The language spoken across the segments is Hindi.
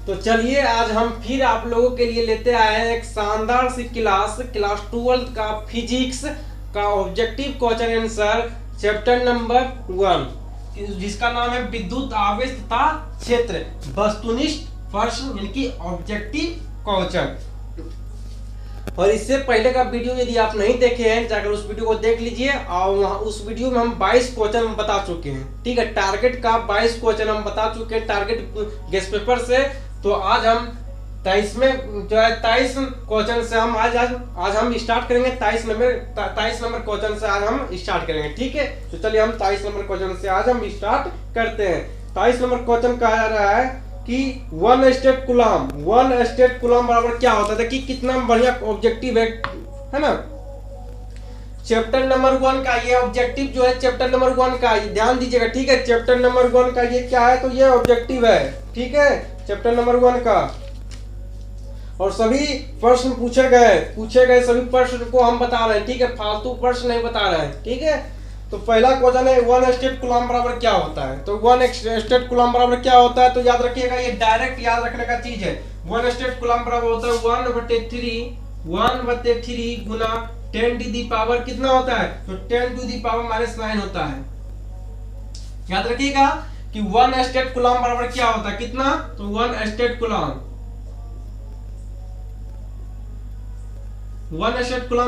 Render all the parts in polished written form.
तो चलिए आज हम फिर आप लोगों के लिए लेते आए हैं एक शानदार सी क्लास 12th का फिजिक्स का objective question answer chapter number 1 जिसका नाम है विद्युत आवेश तथा क्षेत्र वस्तुनिष्ठ प्रश्न यानी कि ऑब्जेक्टिव क्वेश्चन। और इससे पहले का वीडियो यदि आप नहीं देखे हैं जाकर उस वीडियो को देख लीजिए और वहाँ उस वीडियो में हम 22 क्वेश्चन बता चुके हैं। ठीक है, टारगेट का 22 क्वेश्चन हम बता चुके हैं टारगेट गेस्ट पेपर से। तो आज हम 23 में जो है 23 क्वेश्चन से हम आज हम स्टार्ट करेंगे 23 नंबर क्वेश्चन से आज हम स्टार्ट करेंगे। ठीक है, तो चलिए हम 23 नंबर क्वेश्चन से आज हम स्टार्ट करते हैं। 23 नंबर क्वेश्चन कहा जा रहा है कि वन स्टेट कूलम बराबर क्या होता है। देखिए कितना बढ़िया ऑब्जेक्टिव है ना। चैप्टर नंबर 1 का ये ऑब्जेक्टिव जो है चैप्टर नंबर 1 का ध्यान दीजिएगा। ठीक है, चैप्टर नंबर 1 का ये क्या है, तो ये ऑब्जेक्टिव है। ठीक है, चैप्टर नंबर 1 का और सभी प्रश्न पूछे गए सभी प्रश्न को हम बता रहे हैं। ठीक है, फालतू प्रश्न नहीं बता रहे हैं। ठीक है, तो पहला क्वेश्चन है वन स्टेट कूलम बराबर क्या होता है। तो वन स्टेट कूलम बराबर क्या होता है, तो याद रखिएगा, ये डायरेक्ट याद रखने का चीज है। वन स्टेट कूलम बराबर होता है 1/3 गुना 10 टू दी पावर कितना होता है, तो 10 टू दी पावर -9 होता है। याद रखिएगा कि वन स्टेट कूलम बराबर क्या होता है, कितना, तो वन स्टेट कूलम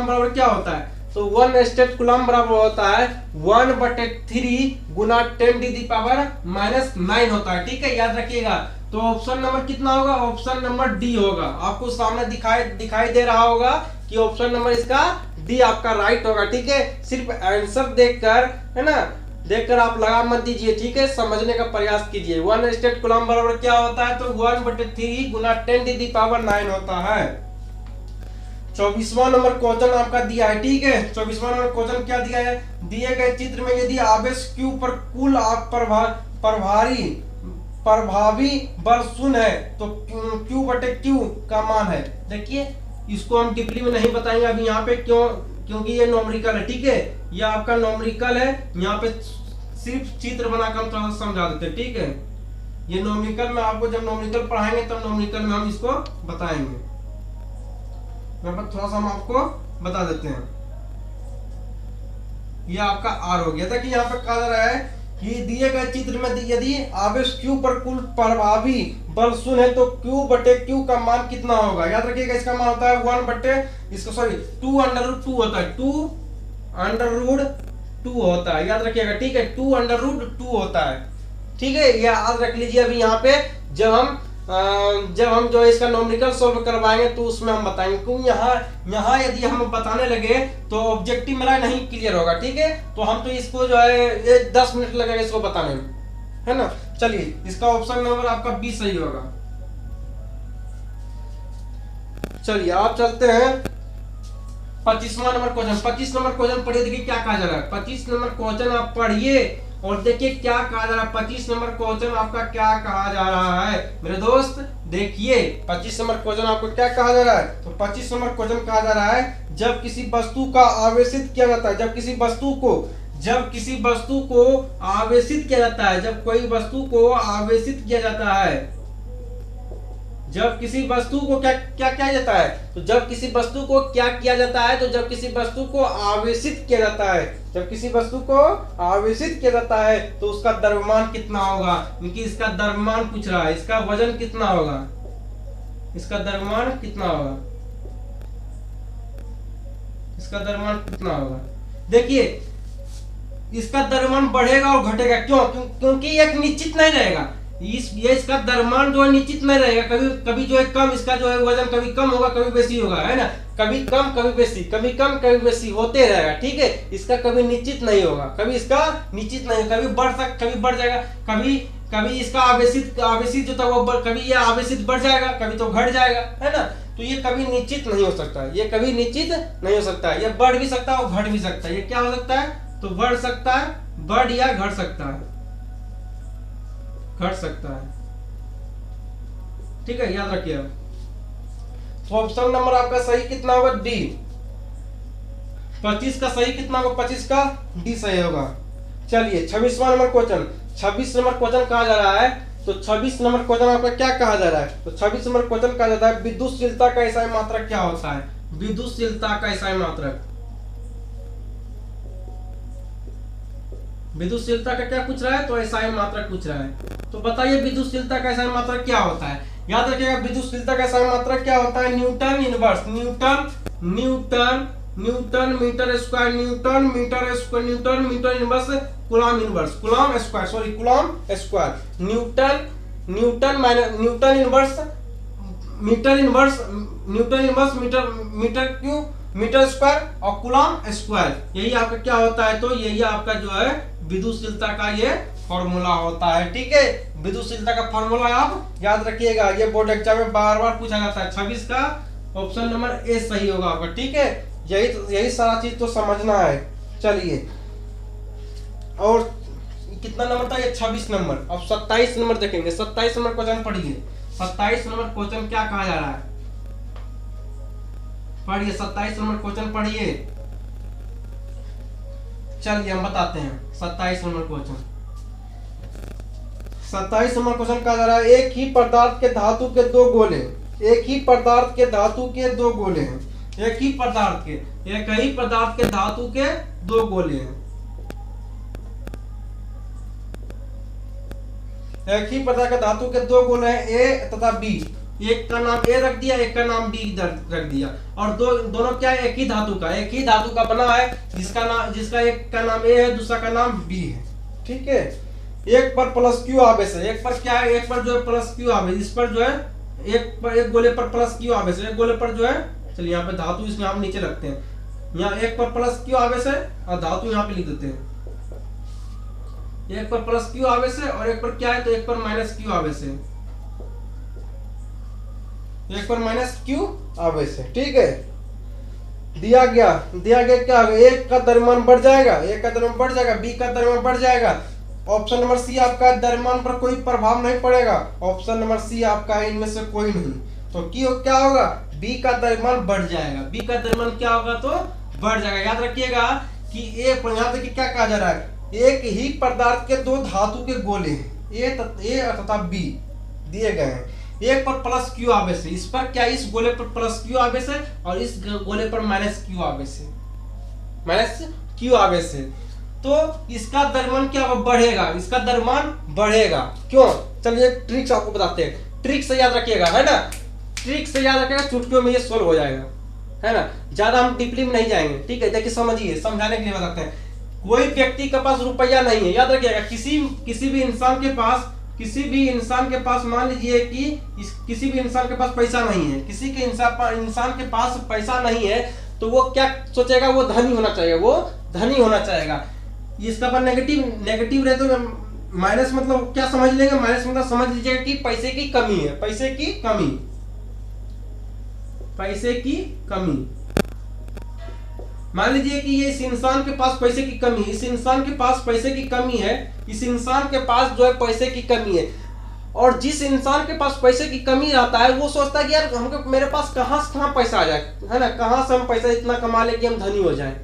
बराबर क्या होता है, तो वन स्टेट कूलम बराबर होता है 1/3 गुना 10 टू दी पावर -9 होता है। ठीक है, याद रखिएगा। तो ऑप्शन नंबर कितना होगा, ऑप्शन नंबर डी होगा। आपको सामने दिखाई दे रहा होगा कि ऑप्शन नंबर इसका डी आपका राइट होगा। ठीक है, सिर्फ आंसर देखकर है ना, देखकर आप लगा मत दीजिए। ठीक है, समझने का प्रयास कीजिए। वन स्टेट कूलम बराबर क्या होता है, तो 1/3 गुना 10 टू दी पावर 9 होता है। 24वां नंबर क्वेश्चन आपका दिया है। ठीक है, 24वां नंबर क्वेश्चन क्या दिया है, दिए गए चित्र में यदि आवेश Q पर कुल प्रभावी बल 0 है तो Q/Q का मान है। देखिए इसको हम डीपली में नहीं बताएंगे अभी यहाँ पे, क्योंकि ये नॉमरिकल है। ठीक है, ये आपका नॉमरिकल है, यहाँ पे सिर्फ चित्र बनाकर हम थोड़ा समझा देते हैं। ठीक है, ये नॉमरिकल में आपको जब नॉमरिकल पढ़ाएंगे तब नॉमरिकल में हम इसको बताएंगे। थोड़ा सा हम आपको बता देते हैं। ये आपका आर हो गया था कि यहाँ पे कहा जा रहा है कि दिए गए चित्र में यदि आवेश Q पर कुल प्रभावी बल 0 है तो Q/Q का मान कितना होगा। याद रखिएगा, इसका मान होता है 2√2 होता है, 2√2 होता है। याद रखिएगा, ठीक है, 2√2 होता है। ठीक है, ये याद रख लीजिए। अभी यहाँ पे जब हम जो इसका नॉमरिकल सॉल्व करवाएंगे तो उसमें हम बताएंगे, क्योंकि यहाँ यदि हम बताने लगे तो ऑब्जेक्टिव मेरा नहीं क्लियर होगा। ठीक है, तो हम तो इसको जो है ये 10 मिनट लगेगा इसको बताने में, है ना। चलिए, इसका ऑप्शन नंबर आपका बी सही होगा। चलिए आप चलते हैं 25वां नंबर क्वेश्चन। 25 नंबर क्वेश्चन पढ़िए, देखिए क्या कहा जा रहा है। 25 नंबर क्वेश्चन आप पढ़िए और देखिए क्या कहा जा रहा है। 25 नंबर क्वेश्चन आपका क्या कहा जा रहा है मेरे दोस्त, देखिए 25 नंबर क्वेश्चन आपको क्या कहा जा रहा है। तो 25 नंबर क्वेश्चन कहा जा रहा है जब किसी वस्तु का आवेशित किया जाता है, जब किसी वस्तु को आवेशित किया जाता है, जब कोई वस्तु को आवेशित किया जाता है, जब किसी वस्तु को क्या किया जाता है, तो जब किसी वस्तु को क्या किया जाता है, तो जब किसी वस्तु को आवेशित किया जाता है, जब किसी वस्तु को आवेशित किया जाता है तो उसका द्रव्यमान कितना होगा, क्योंकि इसका द्रव्यमान पूछ रहा है। इसका वजन कितना होगा, इसका द्रव्यमान कितना होगा, इसका द्रव्यमान कितना होगा। देखिए इसका द्रव्यमान बढ़ेगा और घटेगा, क्योंकि एक निश्चित नहीं रहेगा। इसका द्रव्यमान जो है निश्चित नहीं रहेगा, कभी जो है कम, इसका जो है वजन कभी कम होगा कभी बेसी होगा, है ना। कभी कम कभी बेसी, कभी कम कभी बेसी होते रहेगा। ठीक है, इसका कभी निश्चित नहीं होगा, कभी इसका निश्चित नहीं, कभी बढ़ जाएगा, कभी इसका आवेशित जो था वो कभी ये आवेशित बढ़ जाएगा, कभी तो घट जाएगा, है ना। तो ये कभी निश्चित नहीं हो सकता, ये कभी निश्चित नहीं हो सकता। ये बढ़ भी सकता है और घट भी सकता है। ये क्या हो सकता है, तो बढ़ सकता है, बढ़ या घट सकता है, घट सकता है। ठीक है, याद रखिए। तो ऑप्शन नंबर आपका सही कितना होगा, डी। 25 का सही कितना होगा, 25 का डी सही होगा। चलिए 26वां नंबर क्वेश्चन। 26 नंबर क्वेश्चन कहा जा रहा है तो 26 नंबर क्वेश्चन आपका क्या कहा जा रहा है? तो 26 नंबर क्वेश्चन कहा जाता है विद्युतशीलता का एसआई मात्रक क्या होता है? विद्युतशीलता का एसआई मात्रक, विद्युतशीलता का क्या पूछ रहा है? तो एसआई मात्रक पूछ रहा है। तो बताइए विद्युतशीलता का एसआई मात्रक क्या होता है? याद रखिएगा विद्युतशीलता का एसआई मात्रक क्या होता है? Newton inverse, newton metre square, newton metre square, newton metre inverse coulomb inverse, coulomb square, sorry coulomb square, newton inverse metre cube metre square और कूलॉम स्क्वायर, यही आपका क्या होता है? तो यही आपका जो है विद्युतशीलता का ये फॉर्मूला होता है। ठीक है, विद्युतशीलता का फॉर्मूला आप याद रखिएगा, ये बोर्ड एग्जाम में बार बार पूछा जाता है। 26 का ऑप्शन नंबर ए सही होगा आपका। ठीक है, यही सारा चीज तो समझना है। चलिए, और कितना नंबर था ये? 26 नंबर। अब 27 नंबर देखेंगे। 27 नंबर क्वेश्चन पढ़िए। 27 नंबर क्वेश्चन क्या कहा जा रहा है? पढ़िए 27 नंबर क्वेश्चन पढ़िए। चलिए हम बताते हैं 27 नंबर क्वेश्चन। 27 नंबर क्वेश्चन कहा जा रहा है एक ही पदार्थ के धातु के दो गोले, एक ही पदार्थ के धातु के दो गोले हैं, एक ही पदार्थ के धातु के दो गोले हैं, एक ही पदार्थ के धातु के दो गोले हैं ए तथा बी। एक का नाम ए रख दिया, एक का नाम बी रख दिया, और दोनों क्या है? एक ही धातु का बना है, जिसका एक का नाम ए है, दूसरा का नाम बी है। ठीक है, एक पर प्लस क्यू आवेश है, एक पर क्या है? एक पर जो है प्लस क्यू आवेश, इस पर जो है एक गोले पर प्लस क्यू आवेश है, एक गोले पर जो है, चलिए यहाँ पे धातु इसमें हम नीचे रखते हैं, यहाँ एक पर प्लस क्यू आवेश है और धातु यहाँ पे लिख देते हैं। एक पर प्लस क्यू आवेश है और एक पर क्या है? तो एक पर माइनस क्यू आवेश है, एक पर माइनस क्यू आवेश है। ठीक है, दिया गया क्या होगा? एक का द्रव्यमान बढ़ जाएगा, बी का द्रव्यमान बढ़ जाएगा। ऑप्शन नंबर सी आपका द्रव्यमान पर कोई प्रभाव नहीं पड़ेगा, ऑप्शन नंबर सी आपका है इनमें से कोई नहीं। तो क्या होगा? बी का द्रव्यमान बढ़ जाएगा, बी का द्रव्यमान क्या होगा? तो बढ़ जाएगा। याद रखिएगा कि यहाँ देखिए क्या कहा जा रहा है, एक ही पदार्थ के दो धातु के गोले हैं, ए तथा बी दिए गए हैं, एक पर प्लस क्यू आवेश है, इस पर क्या? इस गोले पर प्लस क्यू आवेश है और इस गोले पर माइनस क्यू आवेश है, तो इसका द्रव्यमान क्या बढ़ेगा? इसका द्रव्यमान बढ़ेगा। क्यों? चलिए ट्रिक्स आपको बताते हैं, ट्रिक से याद रखिएगा, है ना, ट्रिक से याद रखिएगा, चुटकियों में ये सोल्व हो जाएगा, है ना, ज्यादा हम डीपली में नहीं जाएंगे। ठीक है, देखिए समझिए, समझाने के लिए बताते हैं। कोई व्यक्ति के पास रुपया नहीं है, याद रखिएगा, किसी भी इंसान के पास मान लीजिए कि किसी भी इंसान के पास पैसा नहीं है, किसी के इंसान के पास पैसा नहीं है, तो वो क्या सोचेगा? वो धनी होना चाहेगा। इसका पर नेगेटिव रहे तो माइनस मतलब क्या समझ लेंगे? माइनस मतलब समझ लीजिएगा कि पैसे की कमी है, पैसे की मान लीजिए कि ये इस इंसान के पास पैसे की कमी है, इस इंसान के पास पैसे की कमी है, इस इंसान के पास जो है पैसे की कमी है, और जिस इंसान के पास पैसे की कमी रहता है वो सोचता है कि यार हमको मेरे पास कहाँ से कहाँ पैसा आ जाए, है ना, कहाँ से हम पैसा इतना कमा ले कि हम धनी हो जाए,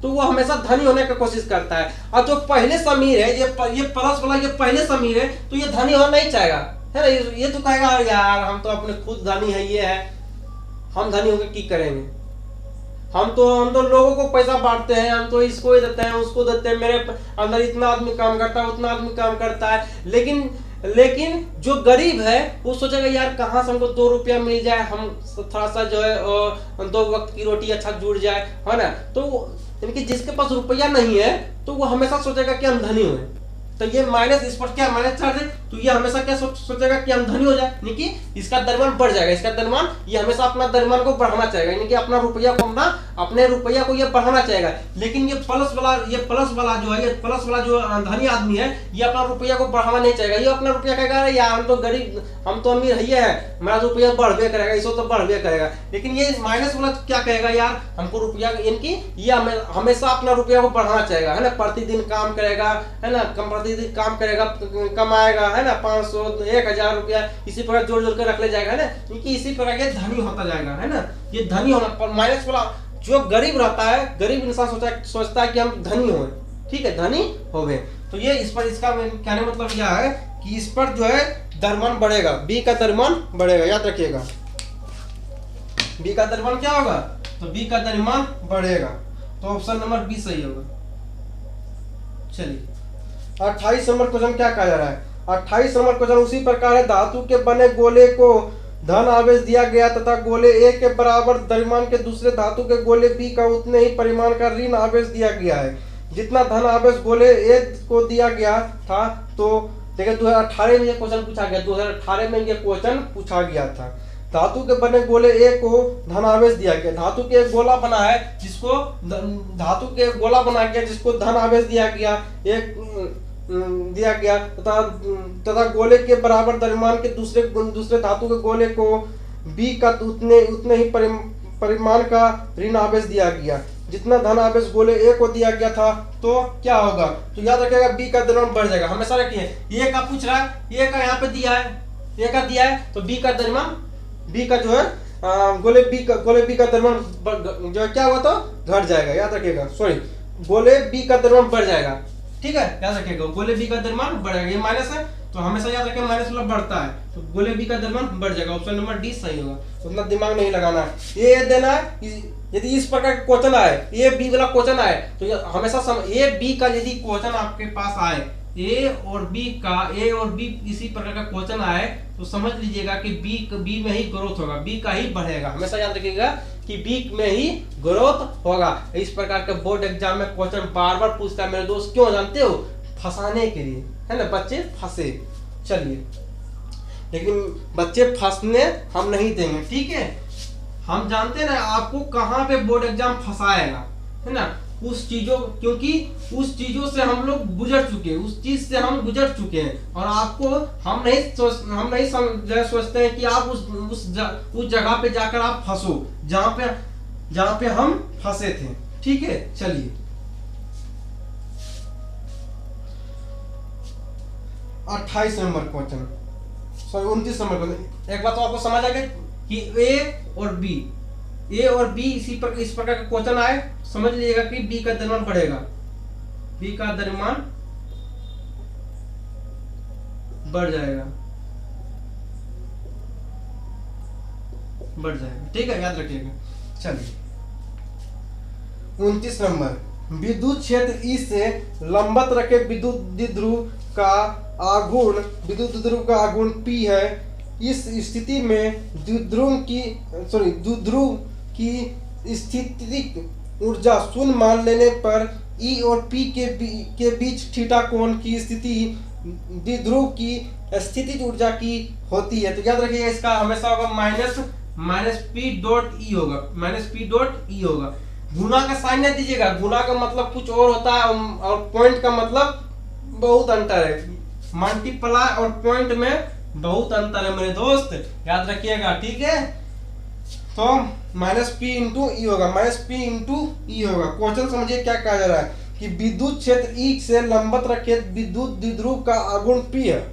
तो वो हमेशा धनी होने की कोशिश करता है। और जो पहले समीर है, ये प्लस वाला ये पहले समीर है, तो ये धनी होना नहीं चाहेगा, है ना, ये तो कहेगा यार हम तो अपने खुद धनी है, ये है, हम धनी होकर की करेंगे, हम तो लोगों को पैसा बांटते हैं, हम तो इसको देते हैं, उसको देते हैं, मेरे अंदर इतना आदमी काम करता है, उतना आदमी काम करता है, लेकिन जो गरीब है वो सोचेगा यार कहाँ से हमको 2 रुपया मिल जाए, हम थोड़ा सा जो है 2 वक्त की रोटी अच्छा जुड़ जाए, है ना। तो यानी कि जिसके पास रुपया नहीं है तो वो हमेशा सोचेगा कि हम धनी हुए, तो ये माइनस, इस पर क्या माइनस चार्ज है, तो ये हमेशा क्या सोचेगा कि हम धनी हो जाए, यानी कि इसका द्रव्यमान बढ़ जाएगा, इसका द्रव्यमान, ये हमेशा अपना द्रव्यमान को बढ़ाना चाहेगा, यानी कि अपने रुपया को ये बढ़ाना चाहेगा। लेकिन ये प्लस वाला जो धनी आदमी है, ये अपना रुपया को बढ़ाना नहीं चाहेगा, ये अपना रुपया कहेगा यार हम तो गरीब, हम तो अमीर है, मेरा रुपया बढ़वे करेगा, इसको तो बढ़वे करेगा। लेकिन ये माइनस वाला क्या कहेगा, यार हमको रुपया, यानी कि ये हमेशा अपना रुपया को बढ़ाना चाहेगा, है ना, प्रतिदिन काम करेगा, है ना, प्रतिदिन काम करेगा, कमाएगा, है ना, 500 1000 रुपया इसी प्रकार जोड़ के रख ले जाएगा, है ना, क्योंकि इसी प्रकार ये धनी होता जाएगा, है ना, ये धनी होना। माइनस वाला जो गरीब रहता है, गरीब इंसान सोचता है कि हम धनी हो, ठीक है, धनी हो गए। तो ये इस पर इसका कहने मतलब यह है कि इस पर जो है द्रव्यमान बढ़ेगा, बी का द्रव्यमान बढ़ेगा, याद रखिएगा बी का द्रव्यमान क्या होगा, तो बी का द्रव्यमान बढ़ेगा, तो ऑप्शन नंबर बी सही होगा। चलिए 28 नंबर क्वेश्चन क्या कहा जा रहा है, 28 नंबर क्वेश्चन उसी प्रकार है, धातु के बने गोले को धन आवेश दिया गया तथा गोले ए के बराबर द्रव्यमान के दूसरे धातु के गोले बी का उतने ही परिमाण का ऋण आवेश दिया गया है। जितना धन आवेश गोले ए को दिया गया था, तो देखिए 2018 में ये क्वेश्चन पूछा गया, 2018 में ये क्वेश्चन पूछा गया था। धातु के बने गोले ए को धन आवेश दिया गया, धातु के एक गोला बना है जिसको धातु के एक गोला बना गया जिसको धन आवेश दिया गया, एक दिया गया तथा गोले के बराबर द्रव्यमान के दूसरे धातु के गोले को बी का उतने ही परिमाण का ऋण आवेश दिया गया। जितना धन आवेश गोले ए को दिया गया था, तो क्या होगा, तो याद रखिएगा बी का द्रव्यमान बढ़ जाएगा। हमेशा रखिए ए का पूछ रहा है, ए का यहाँ पे दिया है, ए का दिया है, तो बी का द्रव्यमान, बी का जो है गोले बी का द्रव्यमान जो है क्या हुआ, तो घट जाएगा, याद रखिएगा, सॉरी गोले बी का द्रव्यमान बढ़ जाएगा, ठीक है, याद रखिएगा गोले बी का द्रव्यमान बढ़ेगा, ये माइनस है तो हमेशा याद रखें माइनस मतलब बढ़ता है, तो गोले बी का द्रव्यमान बढ़ जाएगा, ऑप्शन नंबर डी सही होगा। उतना दिमाग नहीं लगाना है, ये देना है, यदि इस प्रकार का क्वेश्चन आए, ए बी वाला क्वेश्चन आए, तो हमेशा ए बी का यदि क्वेश्चन आपके पास आए, ए और बी इसी प्रकार का क्वेश्चन आए, तो समझ लीजिएगा कि बी में ही ग्रोथ होगा, बी का ही बढ़ेगा, हमेशा याद रखिएगा कि बी में ही ग्रोथ होगा। इस प्रकार के बोर्ड एग्जाम में क्वेश्चन बार बार पूछता है मेरे दोस्त, क्यों जानते हो, फंसाने के लिए, है ना, बच्चे फंसे। चलिए, लेकिन बच्चे फंसने हम नहीं देंगे, ठीक है, हम जानते हैं ना आपको कहाँ पे बोर्ड एग्जाम फंसाएगा, है ना, उस चीजों, क्योंकि उस चीजों से हम लोग गुजर चुके हैं, उस चीज से हम गुजर चुके हैं, और आपको हम नहीं सोचते हैं कि आप उस जगह पे जाकर आप फंसो जहाँ पे हम फंसे थे, ठीक है। चलिए 28 number question, sorry 29 number question, एक बात तो आपको समझ आ गया कि ए और बी इस प्रकार का क्वेश्चन आए, समझ लीजिएगा कि बी का द्रव्यमान बढ़ेगा, बी का द्रव्यमान बढ़ जाएगा, ठीक है, याद रखिएगा। चलिए 29 नंबर, विद्युत क्षेत्र ई से लंबवत रखे विद्युत द्विध्रुव का आघूर्ण P है। इस स्थिति में द्विध्रुव की स्थितिक ऊर्जा शून्य मान लेने पर E और P के बीच थीटा कोण की स्थिति द्विध्रुव की स्थितिज ऊर्जा की होती है। तो याद रखिएगा इसका हमेशा होगा माइनस पी डॉट ई होगा। गुना का साइन नहीं दीजिएगा, गुना का मतलब कुछ और होता है और पॉइंट का मतलब बहुत अंतर है, मल्टीप्लाई और पॉइंट में बहुत अंतर है मेरे दोस्त, याद रखिएगा, ठीक है। तो माइनस पी इंटू ई होगा, क्वेश्चन समझिए क्या कहा जा रहा है कि विद्युत क्षेत्र ई से लंबवत रखे विद्युत द्विध्रुव का आघूर्ण P है।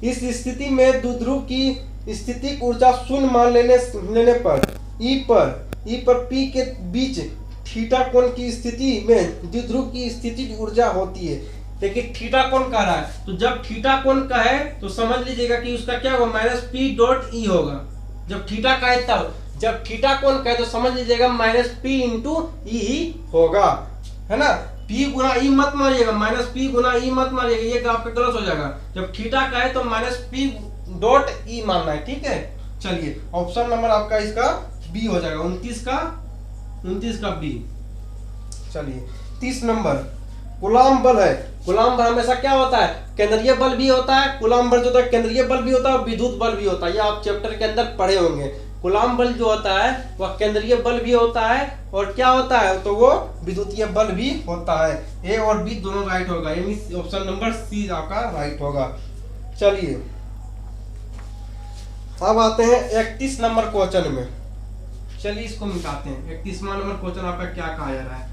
इस स्थिति में द्विध्रुव की स्थितिक ऊर्जा शून्य मान लेने पर ई पर P के बीच थीटा कोण की स्थिति में द्विध्रुव की स्थितिज ऊर्जा होती है। देखिए थीटा कोण कह रहा है, तो जब थीटा कोण का है तो समझ लीजिएगा कि उसका क्या होगा, माइनस पी डॉट ई होगा। जब थीटा का है तब, जब थीटा कोण का है तो समझ लीजिएगा माइनस पी इंटू ई ही होगा, है ना। पी गुना ई मत मारिएगा, माइनस पी गुना ई मत मारिएगा, ये आपका गलत हो जाएगा। जब थीटा का है तो माइनस पी डॉट ई मानना है, ठीक है। चलिए ऑप्शन नंबर आपका इसका बी हो जाएगा, 29 का बी। चलिए 30 नंबर, कूलॉम बल है। कूलॉम बल हमेशा क्या होता है, केंद्रीय बल भी होता है, कूलॉम बल जो होता है केंद्रीय बल भी होता है और विद्युत बल भी होता है, ये आप चैप्टर के अंदर पढ़े होंगे। कूलॉम बल जो होता है वह केंद्रीय बल भी होता है और क्या होता है, तो वो विद्युतीय बल भी होता है। ए और बी दोनों राइट होगा, यानी ऑप्शन नंबर सी आपका राइट होगा। चलिए अब आते हैं 31 नंबर क्वेश्चन में। चलिए इसको मिटाते हैं। 31वां नंबर क्वेश्चन आपका क्या कहा जा रहा है,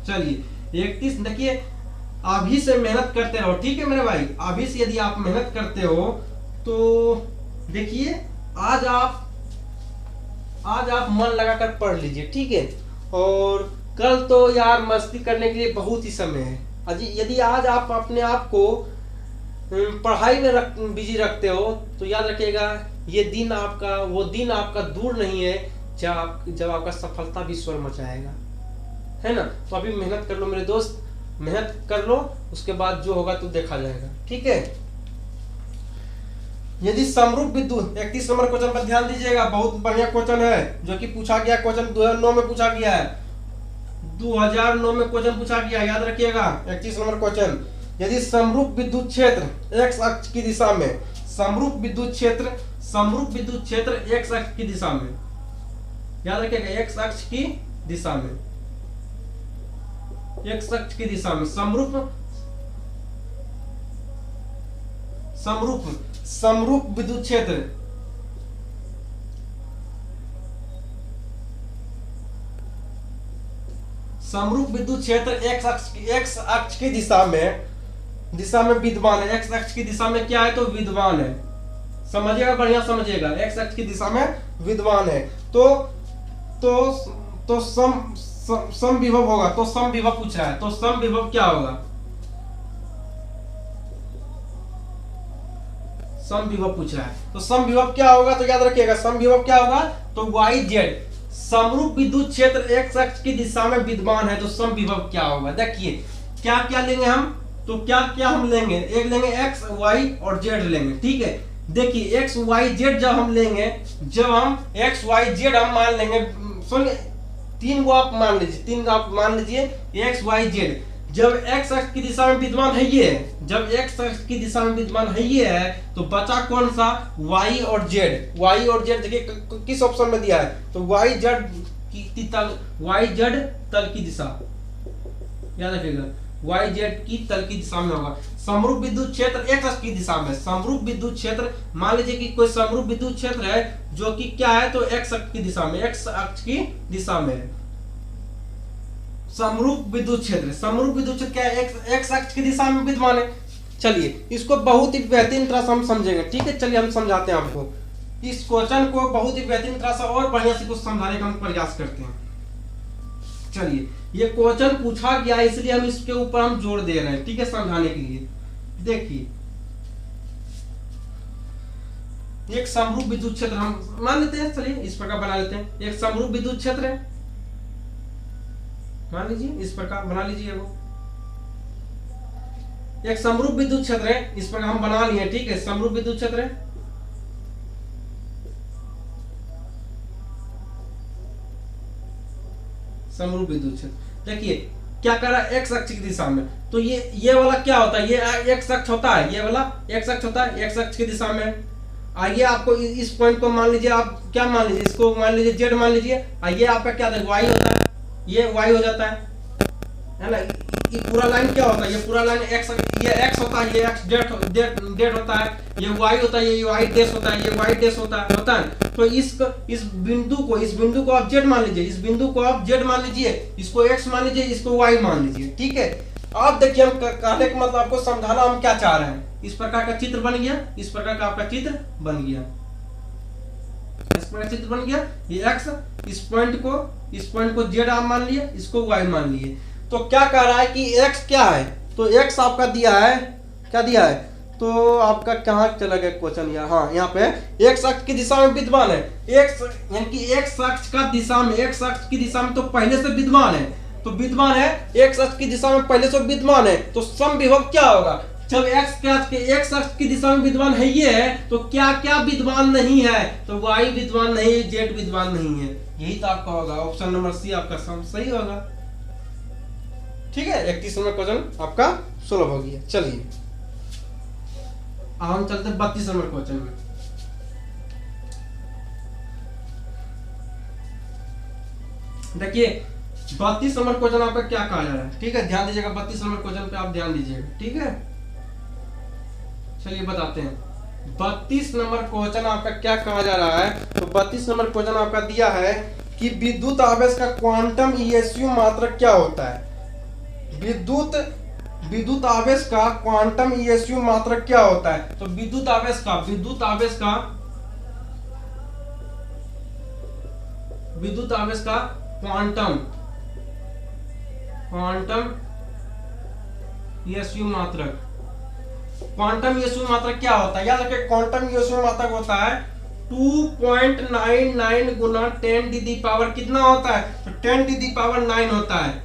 चलिए 31। देखिए अभी से मेहनत करते रहो, ठीक है मेरे भाई, अभी से यदि आप मेहनत करते हो तो देखिए आज आप मन लगाकर पढ़ लीजिए, ठीक है। और कल तो यार मस्ती करने के लिए बहुत ही समय है। यदि आज आप अपने आप को पढ़ाई में बिजी रखते हो तो याद रखिएगा ये दिन आपका, वो दिन आपका दूर नहीं है जब आपका सफलता भी स्वर मचाएगा, है ना। तो अभी मेहनत कर लो मेरे दोस्त, मेहनत कर लो, उसके बाद जो होगा तो देखा जाएगा, ठीक है। यदि समरूप विद्युत 31 नंबर क्वेश्चन पर ध्यान दीजिएगा, बहुत बढ़िया क्वेश्चन है जो कि पूछा गया, क्वेश्चन 2009 में पूछा गया है, 2009 में क्वेश्चन पूछा गया, याद रखिएगा 31 नंबर क्वेश्चन। यदि समरूप विद्युत क्षेत्र x अक्ष की दिशा में, समरूप विद्युत क्षेत्र x अक्ष की दिशा में, याद रखिएगा x अक्ष की दिशा में, x अक्ष की दिशा में समरूप विद्युत क्षेत्र x अक्ष की दिशा में विद्यमान है। x अक्ष की दिशा में क्या है तो विद्यमान है, समझिएगा, बढ़िया समझिएगा, x अक्ष की दिशा में विद्यमान है। तो समविभव होगा, तो समविभव पूछ रहा है, तो समविभव क्या होगा, समविभव पूछ रहा है, तो समविभव क्या होगा, तो याद रखिएगा समविभव क्या होगा तो YZ, समरूप विद्युत क्षेत्र x अक्ष की दिशा में विद्यमान है, तो समविभव क्या होगा। देखिए क्या क्या लेंगे हम, तो क्या क्या हम लेंगे, एक लेंगे x y और z लेंगे, ठीक है। देखिए x y z जब हम लेंगे, जब हम x y z हम मान लेंगे, सुनिए तीन को आप मान लीजिए x y z, जब x अक्ष की दिशा में विद्यमान है ये, जब x अक्ष की दिशा में विद्यमान है ये है, तो बचा कौन सा y और z। देखिए किस ऑप्शन में दिया है तो yz तल की दिशा, याद रखिएगा yz की तल की दिशा में होगा। समरूप विद्युत क्षेत्र x अक्ष की दिशा में, समरूप विद्युत क्षेत्र, मान लीजिए कि कोई समरूप विद्युत क्षेत्र है जो कि क्या है तो x अक्ष की दिशा में, x अक्ष की दिशा में है समरूप विद्युत क्षेत्र क्या है, x अक्ष की दिशा में विद्यमान है। चलिए इसको बहुत ही बेहतरीन तरह से हम समझेंगे, ठीक है। चलिए हम समझाते हैं आपको इस क्वेश्चन को बहुत ही बेहतरीन तरह से और बढ़िया से कुछ समझाने का हम प्रयास करते हैं। चलिए ये क्वेश्चन पूछा गया इसलिए हम इसके ऊपर हम जोर दे रहे हैं, ठीक है, समझाने के लिए। देखिए एक समरूप विद्युत क्षेत्र हम मान लेते हैं, चलिए इस प्रकार बना लेते हैं, एक समरूप विद्युत क्षेत्र है, मान लीजिए इस प्रकार बना लीजिए, वो एक समरूप विद्युत क्षेत्र है, इस प्रकार हम बना लिए, ठीक है, समरूप विद्युत क्षेत्र है। समरूप विद्युत क्षेत्र देखिए क्या कर रहा है x अक्ष की दिशा में, तो ये वाला क्या होता है, ये x अक्ष होता है, ये वाला x अक्ष होता है, x अक्ष की दिशा में। आइए आपको इस पॉइंट को मान लीजिए, आप क्या मान लीजिए, इसको मान लीजिए z मान लीजिए, आइए आपका क्या था y होता है, ये y हो जाता है ना। ये पूरा लाइन क्या होता है, ये पूरा लाइन x, ये x होता है, ये x डेट होता है, ये y होता है, ये y डैश होता है, ये y डैश होता है। तो इस बिंदु को आप z मान लीजिए, इस बिंदु को आप z मान लीजिए, इसको x मान लीजिए, इसको y मान लीजिए, ठीक है। आप देखिए हम कहने का मतलब आपको समझाना हम क्या चाह रहे हैं। इस प्रकार का चित्र बन गया, इस प्रकार का आपका चित्र बन गया, इस प्रकार चित्र बन गया, ये x, इस पॉइंट को z आप मान लिए, इसको y मान लिए। तो क्या कह रहा है कि x क्या है, तो x आपका दिया है, क्या दिया है, तो आपका कहाँ चला गया क्वेश्चन, हाँ यहाँ पे x अक्ष की दिशा में विद्यमान है, x यानी कि x अक्ष का दिशा में, x अक्ष की दिशा में तो पहले से विद्यमान है, तो विद्यमान है x अक्ष की दिशा में पहले से विद्यमान है, तो समविभव क्या होगा, जब x अक्ष की दिशा में विद्यमान है ये है, तो क्या क्या विद्यमान नहीं है, तो y विद्यमान नहीं है, z विद्यमान नहीं है, यही तो आपका होगा, ऑप्शन नंबर सी आपका सही होगा, ठीक है। 31 नंबर क्वेश्चन आपका सुलभ हो गया। चलिए हम चलते हैं 32 नंबर क्वेश्चन में। देखिए 32 नंबर क्वेश्चन आपका क्या कहा जा रहा है, ठीक है, ध्यान दीजिएगा, 32 नंबर क्वेश्चन पे आप ध्यान दीजिएगा, ठीक है। चलिए बताते हैं 32 नंबर क्वेश्चन आपका क्या कहा जा रहा है। तो 32 नंबर क्वेश्चन आपका दिया है कि विद्युत आवेश का क्वांटम ईएसयू मात्रक क्या होता है। विद्युत आवेश का क्वांटम ईएसयू मात्रक क्या होता है, तो विद्युत आवेश का क्वांटम यशु मात्रक। क्वांटम यशु मात्रक क्या होता है? याद रखिए क्वांटम यशु मात्रक होता है 2.99 गुना 10 टू दी पावर कितना होता है? तो 10 टू दी पावर 9 होता है।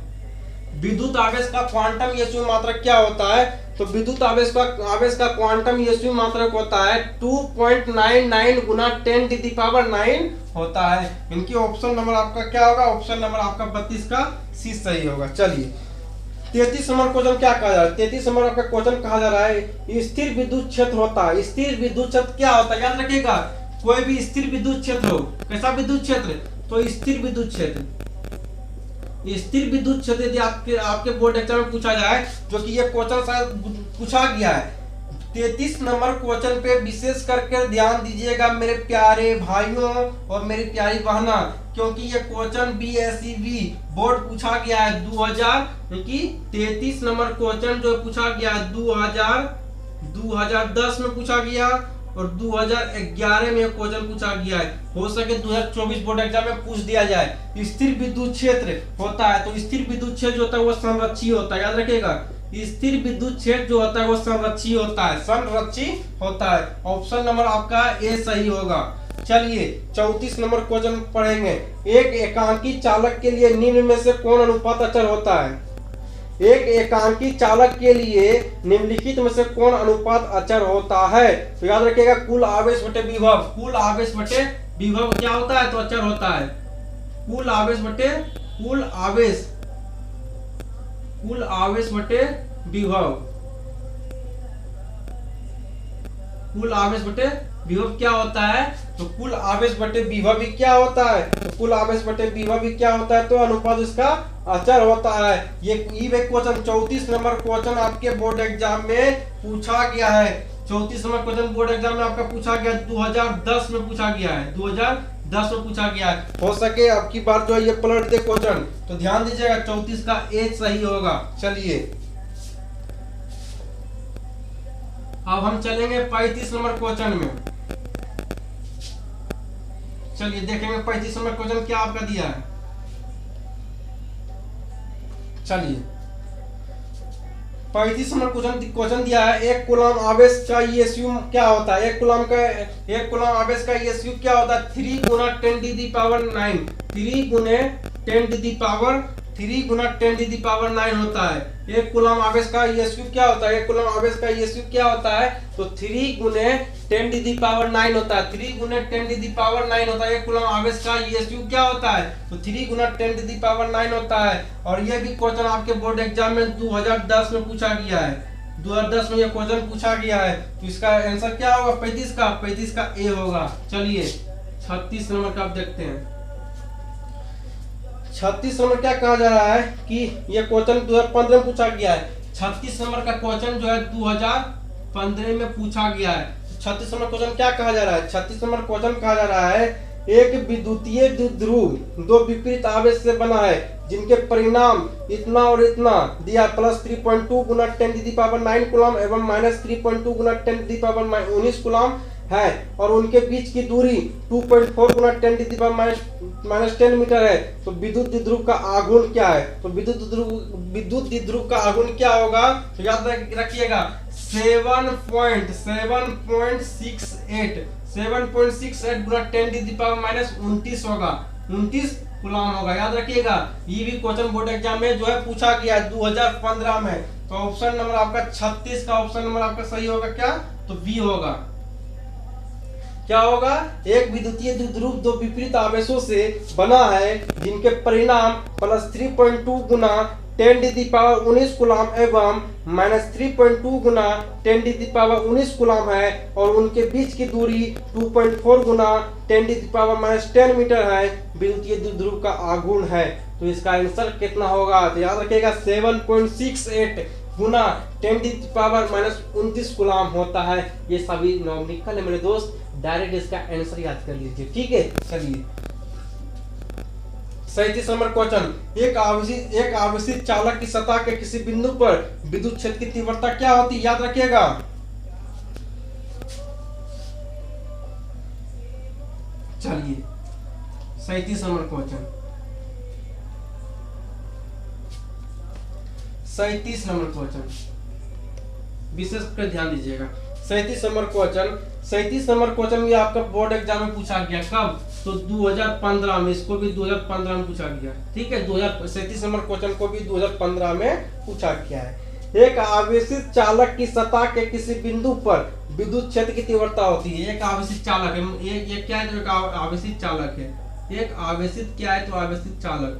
विद्युत आवेश का क्वांटम यशु मात्रक क्या होता है? तो विद्युत आवेश का क्वांटम यशु मात्रक होता है 2.99 गुना 10 टू दी पावर 9 होता है। इनकी ऑप्शन नंबर आपका क्या होगा? ऑप्शन नंबर आपका 32 का सी सही होगा। चलिए 33 नंबर क्वेश्चन क्या कहा जा रहा है? 33 नंबर आपका क्वेश्चन कहा जा रहा है स्थिर विद्युत क्षेत्र होता है। स्थिर विद्युत क्षेत्र क्या होता है? याद रखिएगा कोई भी स्थिर विद्युत क्षेत्र हो, कैसा विद्युत क्षेत्र? तो स्थिर विद्युत क्षेत्र। स्थिर विद्युत क्षेत्र यदि आपके बोर्ड एग्जाम में पूछा जाए, जो कि ये क्वेश्चन शायद पूछा गया है 33 नंबर क्वेश्चन पे विशेष करके ध्यान दीजिएगा मेरे प्यारे भाइयों और मेरी प्यारी बहना, क्योंकि ये क्वेश्चन BSEB बोर्ड पूछा गया है 33 नंबर क्वेश्चन जो पूछा गया है 2010 में पूछा गया और 2011 में क्वेश्चन पूछा गया है। हो सके 2024 बोर्ड एग्जाम में पूछ दिया जाए। स्थिर विद्युत क्षेत्र होता है, तो स्थिर विद्युत क्षेत्र जो होता है वो संरक्षी होता है। याद रखिएगा स्थिर विद्युत क्षेत्र जो होता है वो संरक्षी होता है, संरक्षी होता है। ऑप्शन नंबर आपका ए सही होगा। चलिए 34 नंबर क्वेश्चन पढ़ेंगे। एक एकांकी चालक के लिए निम्न में से कौन अनुपात अचर होता है? एक एकांकी चालक के लिए निम्नलिखित में से कौन अनुपात अचर होता है? तो याद रखिएगा कुल आवेश बटे विभव। कुल आवेश बटे विभव क्या होता है? तो अचर होता है। कुल आवेश बटे विभव। कुल आवेश बटे विभव क्या होता है? तो कुल आवेश बटे विभव भी क्या होता है? तो कुल आवेश बटे विभव भी क्या होता है? तो अनुपात इसका अचर होता है। ये क्वेश्चन 34 नंबर क्वेश्चन आपके बोर्ड एग्जाम में पूछा गया है। 34 नंबर क्वेश्चन बोर्ड एग्जाम में आपका पूछा गया 2010 में पूछा गया है। 2010 में पूछा गया है। हो सके आपकी बार जो है ये पलट दे क्वेश्चन, तो ध्यान दीजिएगा 34 का ए सही होगा। चलिए अब हम चलेंगे 35 नंबर क्वेश्चन में। चलिए देखेंगे 35 नंबर क्वेश्चन क्या आपका दिया है। चलिए 35 नंबर क्वेश्चन दिया है एक कूलम आवेश का ईएसयू क्या होता है? एक कूलम आवेश का ईएसयू क्या होता है? 3 गुना 10 टू दी पावर 9। 3 गुने 10 टू दी पावर 9 होता है। एक कूलम आवेश का ईएसयू क्या होता है? एक कूलम आवेश का ईएसयू क्या होता है? तो 3 गुने 10 टू दी पावर 9 होता है। 3 गुने 10 टू दी पावर 9 होता है। एक कूलम आवेश का ईएसयू क्या होता है? तो 3 गुना 10 टू दी पावर 9 होता है। और ये भी क्वेश्चन आपके बोर्ड एग्जाम में 2010 में पूछा गया है। 2010 में ये क्वेश्चन पूछा गया है। तो इसका आंसर क्या होगा? 35 का ए होगा। चलिए 36 नंबर का आप देखते हैं। 36 नंबर क्या कहा जा रहा है कि ये क्वेश्चन 2015 में पूछा गया है। 36 नंबर का क्वेश्चन जो है 2015 में पूछा गया है। 36 नंबर क्वेश्चन क्या कहा जा रहा है? 36 नंबर क्वेश्चन कहा जा रहा है एक विद्युतीय द्विध्रुव दो विपरीत आवेश से बना है जिनके परिणाम इतना और इतना दिया प्लस 3.2 गुना 10 टू दी पावर 9 कूलम एवं माइनस 3.2 गुना 10 टू दी पावर 19 कूलम है और उनके बीच की दूरी 2.4 गुना 10 to the power minus 10 metre है। तो विद्युत द्विध्रुव का आघूर्ण क्या है? तो विद्युत द्विध्रुव का आघूर्ण क्या होगा? तो याद रखिएगा 7.68 गुना 10 टू दी पावर माइनस 29 होगा। 29 कूलम होगा। याद रखिएगा ये भी क्वेश्चन बोर्ड एग्जाम में जो है पूछा गया 2015 में। तो ऑप्शन नंबर आपका 36 का ऑप्शन नंबर आपका सही होगा क्या? तो बी होगा। क्या होगा? एक विद्युतीय द्विध्रुव दो विपरीत आवेशों से बना है जिनके परिणाम प्लस 3.2 गुना 10 टू दी पावर 19 कूलम एवं माइनस 3.2 गुना 10 टू दी पावर 19 कूलम है और उनके बीच की दूरी 2.4 गुना 10 to the power minus 10 metre है। विद्युतीय द्विध्रुव का आघूर्ण है। तो इसका आंसर कितना होगा? तो याद रखिएगा 7.68 गुना 10 to the power minus 29 coulomb होता है। ये सभी न्यूमेरिकल है मेरे दोस्त, डायरेक्ट इसका आंसर याद कर लीजिए। ठीक है चलिए 37 नंबर क्वेश्चन एक आवेशित चालक की सतह के किसी बिंदु पर विद्युत क्षेत्र की तीव्रता क्या होती है? याद रखिएगा चलिए 37 नंबर क्वेश्चन 37 नंबर क्वेश्चन, विशेष कर ध्यान दीजिएगा। 37 नंबर क्वेश्चन, 37 नंबर क्वेश्चन भी आपका बोर्ड एग्जाम में पूछा गया। कब? तो 2015 में, इसको भी 2015 में पूछा गया। ठीक है, 37 नंबर क्वेश्चन को भी 2015 में पूछा गया है। एक आवेशित चालक की सतह के किसी बिंदु पर विद्युत क्षेत्र की तीव्रता होती है। एक आवेशित चालक है, ये क्या है? एक आवेशित चालक है। एक आवेशित क्या है? तो आवेशित चालक,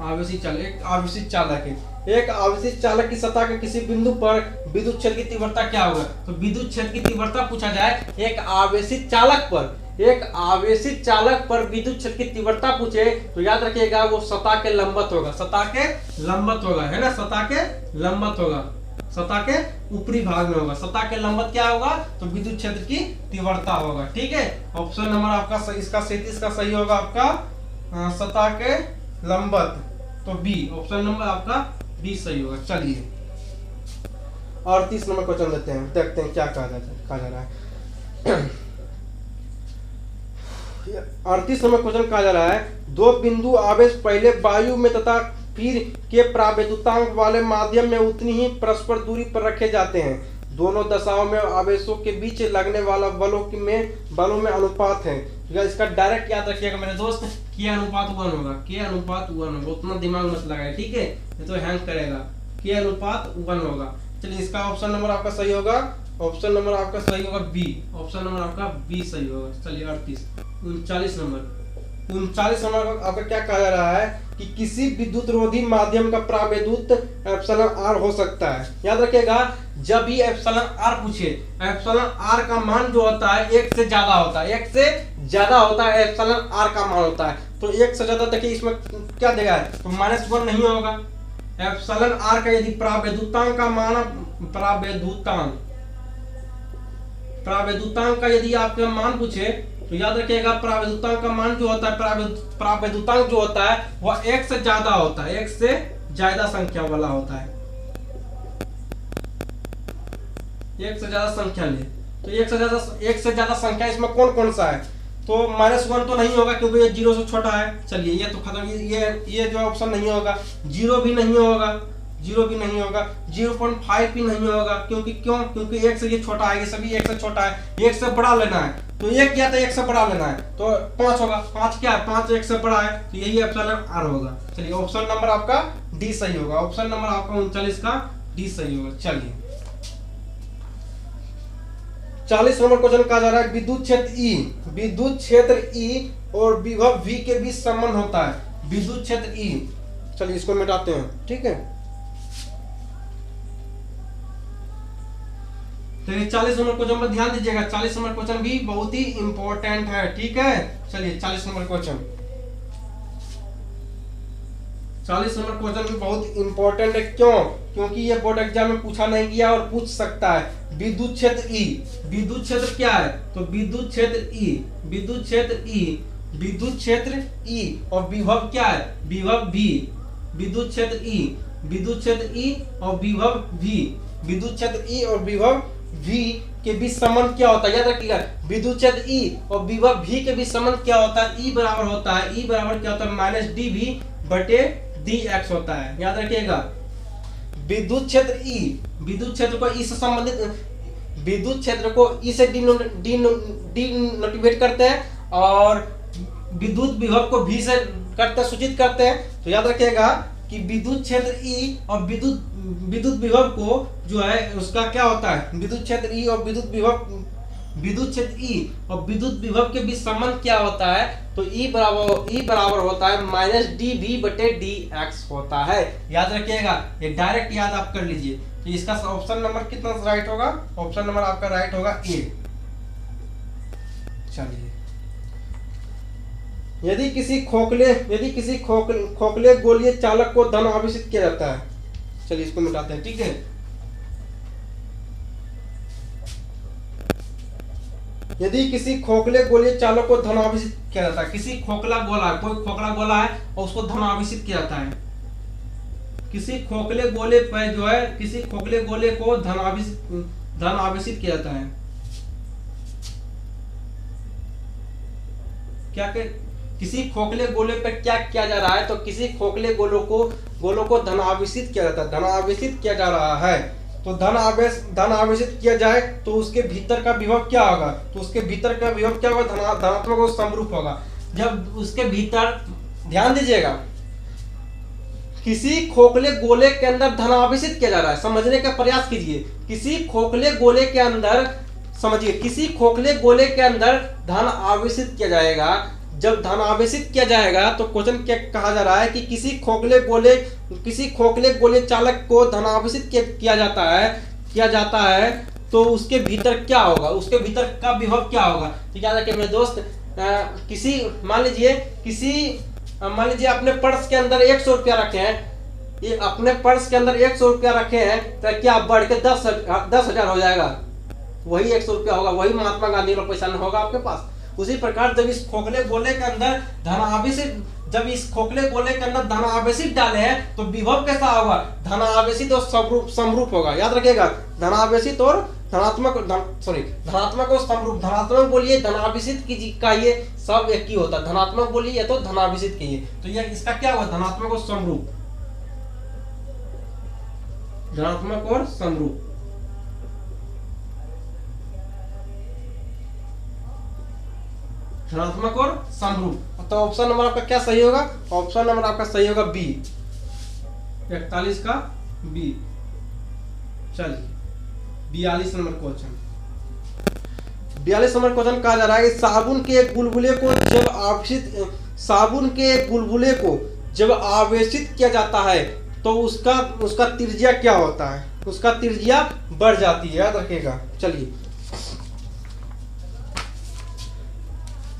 आवेशित चालक, एक आवेशित चालक है। एक आवेशित चालक की सतह के किसी बिंदु पर विद्युत क्षेत्र की तीव्रता क्या होगा? तो विद्युत क्षेत्र की तीव्रता पूछा जाए एक आवेशित चालक पर, एक आवेशित चालक पर विद्युत क्षेत्र की तीव्रता पूछे तो याद रखिएगा वो सतह के लंबवत होगा। सतह के लंबवत होगा, है ना, सतह के लंबवत होगा, सतह के ऊपरी भाग में होगा। सतह के लंबवत क्या होगा? तो विद्युत क्षेत्र की तीव्रता होगा। ठीक है, ऑप्शन नंबर आपका इसका 37 का सही होगा आपका सतह के लंबवत, तो बी, ऑप्शन नंबर आपका बी सही होगा। चलिए 38 नंबर क्वेश्चन देते हैं, देखते हैं क्या कहा जा रहा है। 38 नंबर क्वेश्चन कहा जा रहा है, दो बिंदु आवेश पहले वायु में तथा फिर के प्रावैद्युतांक वाले माध्यम में उतनी ही परस्पर दूरी पर रखे जाते हैं। दोनों दशाओं में आवेशों के बीच लगने वाला बलों में अनुपात है। इसका डायरेक्ट याद रखिएगा मेरे दोस्त, के अनुपात 1 होगा, के अनुपात 1 होगा, उतना दिमाग मत लगाए। ठीक है, ये तो हैंग करेगा। के अनुपात 1 होगा। चलिए इसका ऑप्शन नंबर आपका सही होगा, ऑप्शन नंबर आपका सही होगा बी, ऑप्शन नंबर आपका बी सही होगा। चलिए 39 नंबर, 39 नंबर आपका क्या कहा जा रहा है कि किसी विद्युत रोधी माध्यम का प्रावैद्युत एप्सिलॉन आर हो सकता है। याद रखिएगा जब भी एप्सिलॉन आर पूछे, एप्सिलॉन आर का मान जो होता है 1 से ज्यादा होता है, 1 से ज्यादा होता है एप्सिलॉन आर का मान होता है। तो 1 से ज्यादा देखिए इसमें क्या देगा, तो -1 नहीं होगा। एप्सिलॉन आर का यदि प्रावैद्युतांक का मान, प्रावैद्युतांक का यदि आपका मान पूछे तो याद रखिएगा प्रावैद्युतांक का मान जो होता है, प्रावैद्युतांक जो होता है वह 1 से ज्यादा होता है, 1 से ज्यादा संख्या वाला होता है। 1 से ज्यादा संख्या ले, तो 1 से ज्यादा संख्या इसमें कौन कौन सा है? तो -1 तो नहीं होगा क्योंकि ये 0 से छोटा है। चलिए ये तो खत्म, ये जो ऑप्शन नहीं होगा। 0 भी नहीं होगा, 0 भी नहीं होगा, 0.5 भी नहीं होगा। क्योंकि 1 से ये छोटा है, ये सभी 1 से छोटा है, 1 से बड़ा लेना है। तो 1 क्या था, 1 से बड़ा लेना है, तो 5 होगा। 5 क्या है, 5 1 से बड़ा है, तो यही एप्सिलॉन आर होगा। चलिए ऑप्शन नंबर आपका डी सही होगा, ऑप्शन नंबर आपका 39 का डी सही होगा। चलिए 40 नंबर क्वेश्चन कहा जा रहा है, विद्युत क्षेत्र ई और विभव V के बीच संबंध होता है। विद्युत क्षेत्र ई, चलिए इसको मिटाते हैं। ठीक है, तो ये 40 नंबर क्वेश्चन पर ध्यान दीजिएगा। 40 नंबर क्वेश्चन भी बहुत ही इंपॉर्टेंट है। ठीक है, चलिए 40 नंबर क्वेश्चन, 40 नंबर क्वेश्चन भी बहुत इंपॉर्टेंट है। क्यों? क्योंकि ये बोर्ड एग्जाम में पूछा नहीं गया और पूछ सकता है। विद्युत क्षेत्र ई, विद्युत क्षेत्र क्या है? तो विद्युत क्षेत्र ई, विद्युत क्षेत्र ई, विद्युत क्षेत्र ई और विभव क्या है? विभव V। विद्युत क्षेत्र ई, विद्युत क्षेत्र ई और विभव V, विद्युत क्षेत्र ई और विभव V के बीच संबंध क्या होता है? याद रखिएगा विद्युत क्षेत्र E और विभव V के बीच संबंध क्या होता है? E बराबर होता है, E बराबर क्या होता है? -dV बटे dx होता है। याद रखिएगा विद्युत क्षेत्र E, विद्युत क्षेत्र को E से संबंधित, विद्युत क्षेत्र को E से डिनोटिवेट करते हैं और विद्युत विभव को V से करते सूचित करते हैं। तो याद रखिएगा कि विद्युत क्षेत्र E और विद्युत विभव को जो है उसका क्या होता है? विद्युत क्षेत्र E और विद्युत क्षेत्र E और विद्युत विभव के बीच संबंध क्या होता है? तो E बराबर होता है -dV बटे dx होता है। याद रखिएगा, ये डायरेक्ट याद आप कर लीजिए। तो इसका ऑप्शन नंबर कितना राइट होगा? ऑप्शन नंबर आपका राइट होगा ए। चलिए यदि किसी खोखले गोलीय चालक को धन आवेशित किया जाता है, चलिए इसको मिटाते हैं। ठीक है, यदि किसी खोखले गोलीय चालक को धन आवेशित किया जाता है, किसी खोखला गोला, कोई खोखला गोला है और उसको धन आवेशित किया जाता है, किसी खोखले गोले पर जो है, किसी खोखले गोले को धन आवेशित किया जाता है, किसी खोखले गोले पर क्या किया जा रहा है, तो किसी खोखले गोलों को धनावेशित किया जाता है, धनावेशित किया जा रहा है। तो धन आवेशित किया जाए तो उसके भीतर का विभव क्या होगा, तो उसके भीतर का विभव क्या होगा, धनात्मक और समरूप होगा। जब उसके भीतर, ध्यान दीजिएगा, किसी खोखले गोले के अंदर धन आवेशित किया जा रहा है, समझने का प्रयास कीजिए। किसी खोखले गोले के अंदर, समझिए, किसी खोखले गोले के अंदर धन आवेशित किया जाएगा। जब धन आवेशित किया जाएगा तो क्वेश्चन क्या कहा जा रहा है कि किसी खोखले गोले चालक को धन आवेशित किया जाता है तो उसके भीतर क्या होगा, उसके भीतर का विभव क्या होगा। तो याद रखिए मेरे दोस्त, मान लीजिए अपने पर्स के अंदर 100 रुपया रखे हैं, ये अपने पर्स के अंदर 100 रुपया रखे हैं, तो क्या बढ़ के 10,000 हो जाएगा? वही 100 रुपया होगा, वही महात्मा गांधी का पैसा नहीं होगा आपके पास। उसी प्रकार जब इस खोखले गोले के अंदर धन आवेशित डाले हैं तो विभव कैसा होगा, धन आवेशित और समरूप होगा। याद रखिएगा, धन आवेशित और धनात्मक और समरूप। धनात्मक बोलिए, धनावेशित कहिए, सब एक ही होता है। धनात्मक बोलिए या तो धनावेशित कहिए, तो यह इसका क्या होगा, धनात्मक और समरूप, धनात्मक और समरूप। धनात्मक और समरूप। तो ऑप्शन नंबर आपका क्या सही होगा, ऑप्शन नंबर आपका सही होगा बी, 41 का बी। चलिए 42 नंबर क्वेश्चन। 42 नंबर क्वेश्चन कहा जा रहा है कि साबुन के एक बुलबुले को जब आवेशित किया जाता है तो उसका त्रिज्या क्या होता है, उसका त्रिज्या बढ़ जाती है। याद रखिएगा। चलिए,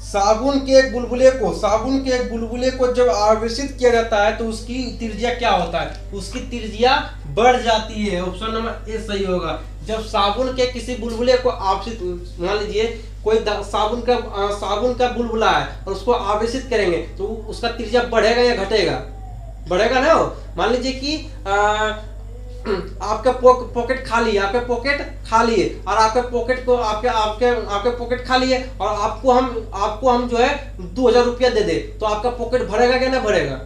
साबुन के एक बुलबुले को जब आवेशित किया जाता है तो उसकी त्रिज्या क्या होता है, उसकी त्रिज्या बढ़ जाती है। ऑप्शन नंबर ए सही होगा। जब साबुन के किसी बुलबुले को आवेशित, मान लीजिए कोई साबुन का बुलबुला है और उसको आवेशित करेंगे तो उसका त्रिज्या बढ़ेगा या घटेगा, बढ़ेगा ना। मान लीजिए कि आपका पॉकेट खाली है, और आपके पॉकेट खाली है और आपको हम जो है 2000 रुपया दे दे, तो आपका पॉकेट भरेगा क्या ना भरेगा?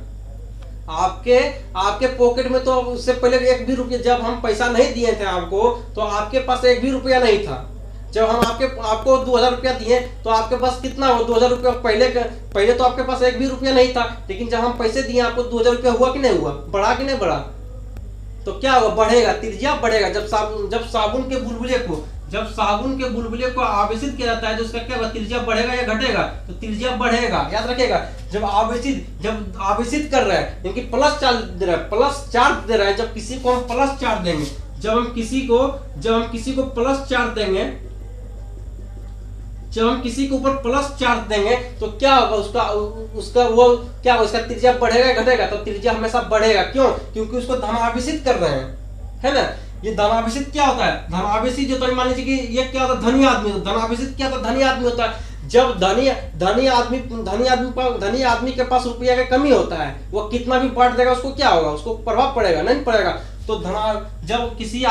आपके पॉकेट में तो उससे पहले 1 भी रुपया, जब हम पैसा नहीं दिए थे आपको तो आपके पास 1 भी रुपया नहीं था। जब हम आपको 2000 रुपया दिए तो आपके पास कितना हो, 2000 रुपया। पहले तो आपके पास 1 भी रुपया नहीं था, लेकिन जब हम पैसे दिए आपको 2000 रुपया, हुआ कि नहीं हुआ, बढ़ा कि नहीं बढ़ा? तो क्या होगा, बढ़ेगा, त्रिज्या बढ़ेगा। जब साबुन के बुलबुले को आवेशित किया जाता है तो उसका क्या होगा, त्रिज्या बढ़ेगा या घटेगा? तो त्रिज्या बढ़ेगा। याद रखिएगा, जब आवेशित कर रहे हैं, यानी कि प्लस चार्ज दे रहा है, जब किसी को हम प्लस चार्ज देंगे, जब हम किसी को प्लस चार्ज देंगे, जब हम किसी के ऊपर प्लस चार्ज देंगे तो क्या होगा, उसका त्रिज्या बढ़ेगा या घटेगा? तो त्रिज्या हमेशा बढ़ेगा। क्यों? क्योंकि उसको धनावेशित कर रहे हैं, है ना। ये धनावेशित क्या होता है, धनावेशित जो, तो मान लीजिए कि ये क्या होता है, धनी आदमी। धनावेशित क्या होता है, धनी आदमी होता है। जब धनी आदमी के पास रुपया की कमी होता है, वो कितना भी बांट देगा, उसको क्या होगा, उसको प्रभाव पड़ेगा नहीं पड़ेगा। तो जब किसी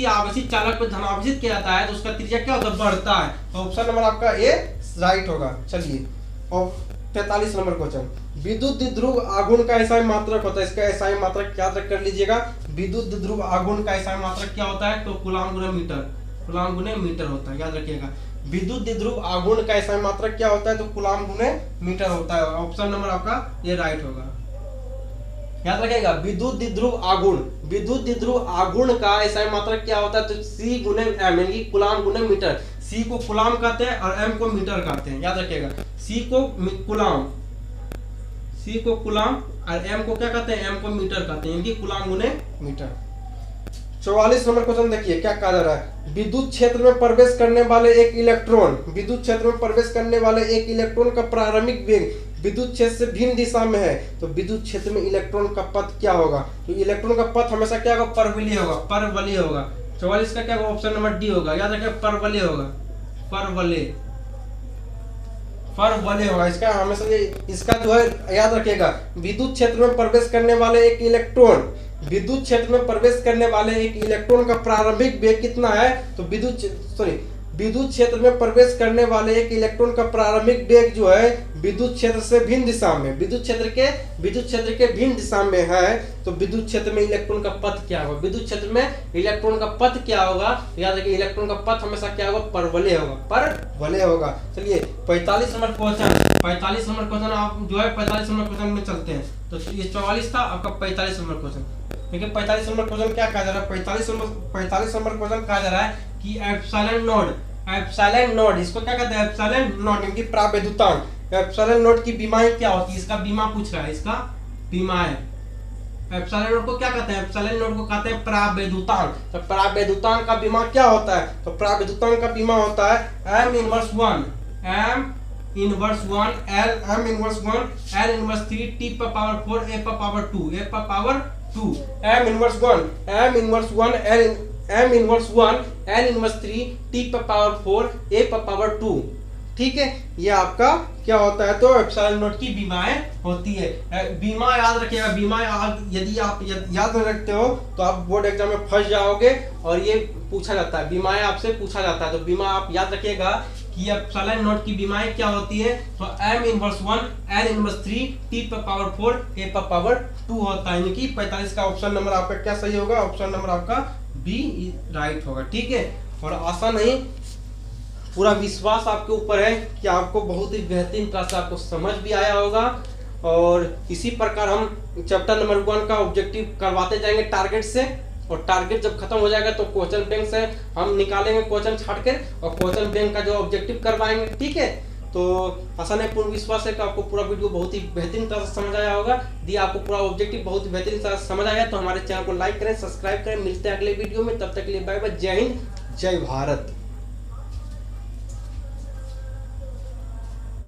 आवेशित चालक पे धनावेशित किया जाता है तो उसका त्रिज्या क्या होता है, बढ़ता है। तो ऑप्शन नंबर आपका ए राइट होगा। चलिए, और 43 नंबर क्वेश्चन। विद्युत द्विध्रुव आघूर्ण का एसआई मात्रक होता है, इसका एसआई मात्रक याद कर लीजिएगा। विद्युत द्विध्रुव आघूर्ण का एसआई मात्रक क्या होता है, तो कूलाम गुणे मीटर होता है। याद रखिएगा, विद्युत द्विध्रुव आघूर्ण का एसआई मात्रक क्या होता है, तो कूलाम गुणे मीटर होता है। ऑप्शन नंबर आपका ये राइट होगा। याद रखिएगा, विद्युत द्विध्रुव आघूर्ण का एसआई मात्रक क्या होता है, तो C गुणे M, यानी कि कूलाम गुणे मीटर। C को कूलाम कहते हैं और M को मीटर कहते हैं। याद रखिएगा, C को कूलाम और M को क्या कहते हैं, M को मीटर कहते हैं, यानी कि कूलाम गुणे मीटर। 44 नंबर क्वेश्चन देखिए क्या कहा जा रहा है। विद्युत क्षेत्र में प्रवेश करने वाले एक इलेक्ट्रॉन का प्रारंभिक वेग विद्युत क्षेत्र से भिन्न दिशा में है, तो विद्युत क्षेत्र में इलेक्ट्रॉन का पथ क्या होगा? तो इलेक्ट्रॉन का पथ हमेशा क्या होगा, परवलय होगा। 44 का क्या होगा, ऑप्शन नंबर डी होगा। याद रखिए, परवलय होगा। इसका हमेशा इसका जो है याद रखिएगा, विद्युत क्षेत्र में प्रवेश करने वाले एक इलेक्ट्रॉन का प्रारंभिक वेग कितना है, तो विद्युत क्षेत्र में प्रवेश करने वाले एक इलेक्ट्रॉन का प्रारंभिक वेग जो है विद्युत क्षेत्र से भिन्न दिशा में, विद्युत क्षेत्र के भिन्न दिशा में है, तो विद्युत क्षेत्र में इलेक्ट्रॉन का पथ क्या होगा? विद्युत क्षेत्र में इलेक्ट्रॉन का पथ क्या होगा? याद रखिए इलेक्ट्रॉन का पथ हमेशा क्या होगा? परवलय होगा, परवलय होगा। चलिए 45 नंबर क्वेश्चन आप जो है 45 नंबर क्वेश्चन में चलते हैं। तो ये 44 था, आपका 45 नंबर क्वेश्चन। देखिए 45 नंबर क्वेश्चन क्या कहा जा रहा है? 45 नंबर क्वेश्चन कहा जा रहा है कि एप्सिलॉन नोड, इसको क्या कहते हैं? एप्सिलॉन नोड यानी कि प्रावैद्युतांक। एप्सिलॉन नोड की बीमाएं क्या होती है? इसका बीमा पूछ रहा है, इसका बीमाएं। एप्सिलॉन नोड को क्या कहते हैं? एप्सिलॉन नोड को कहते हैं प्रावैद्युतांक। तो प्रावैद्युतांक का बीमा क्या होता है? तो प्रावैद्युतांक का बीमा होता है m inverse 1 L inverse 3 T पर पावर 4 A पर power 2 m inverse 1 L inverse 3 T पर पावर 4 A पर पावर 2। ठीक है, ये आपका क्या होता है? तो एप्सिलॉन नोट की बीमाएं होती है। बीमा याद रखिएगा, बीमा यदि आप याद नहीं रखते हो तो आप बोर्ड एग्जाम में फंस जाओगे, और ये पूछा जाता है, बीमाएं आपसे पूछा जाता है। तो बीमा आप याद रखिएगा कि एप्सिलॉन नोट की बीमाएं क्या होती है? तो m inverse 1 L inverse 3 T पर पावर 4 A पर पावर 2 होता है। यानी कि 45 का ऑप्शन नंबर आपका क्या सही होगा? ऑप्शन नंबर आपका बी राइट होगा। ठीक है, और आशा नहीं पूरा विश्वास आपके ऊपर है कि आपको बहुत ही बेहतरीन तरह से आपको समझ भी आया होगा। और इसी प्रकार हम चैप्टर नंबर 1 का ऑब्जेक्टिव करवाते जाएंगे टारगेट से, और टारगेट जब खत्म हो जाएगा तो क्वेश्चन बैंक से हम निकालेंगे क्वेश्चन छाट कर, और क्वेश्चन बैंक का जो ऑब्जेक्टिव करवाएंगे। ठीक है, तो आशा नहीं पूर्ण विश्वास है कि आपको पूरा वीडियो बहुत ही बेहतरीन तरह से समझ आया होगा। यदि आपको पूरा ऑब्जेक्टिव बहुत ही बेहतरीन तरह से समझ आया तो हमारे चैनल को लाइक करें, सब्सक्राइब करें। मिलते हैं अगले वीडियो में, तब तक के लिए बाय बाय। जय हिंद, जय भारत।